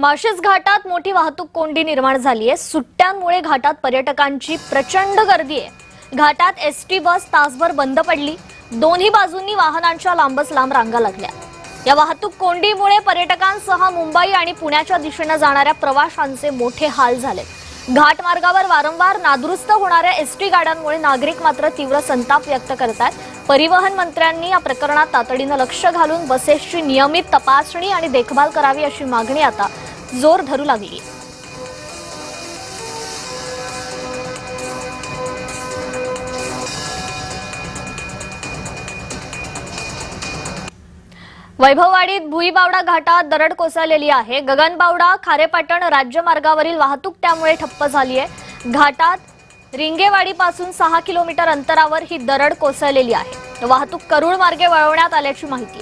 माळशेज घाटात मोठी वाहतूक कोंडी निर्माण झाली आहे। सुट्ट्यांमुळे घाटात पर्यटकांची प्रचंड गर्दी आहे। घाटात एसटी बस तासभर बंद पडली। दोन्ही बाजूंनी वाहनांच्या लांबच लांब रांगा लागल्या। या वाहतूक कोंडीमुळे पर्यटकांसह मुंबई आणि पुण्याच्या दिशेने जाणाऱ्या प्रवाशांचे मोठे हाल झाले। घाट मार्गावर वारंवार नादुरुस्त होणाऱ्या एसटी गाड्यांमुळे नागरिक मात्र तीव्र संताप व्यक्त करतात। परिवहन मंत्र्यांनी या प्रकरणात तातडीने लक्ष घालून बसेसची नियमित तपासणी आणि देखभाल करावी अशी मागणी आता जोर धरू लागली। वैभववाडीत भुईबावडा घाटात दरड कोसळलेली आहे। गगनबावडा खारेपाटण राज्य मार्गावरील वाहतूक त्यामुळे ठप्प झाली आहे। घाटात रिंगेवाडीपासून 6 किलोमीटर अंतरावर ही दरड कोसळलेली आहे। वाहतूक करूळ मार्गे वळवण्यात आल्याची माहिती आहे।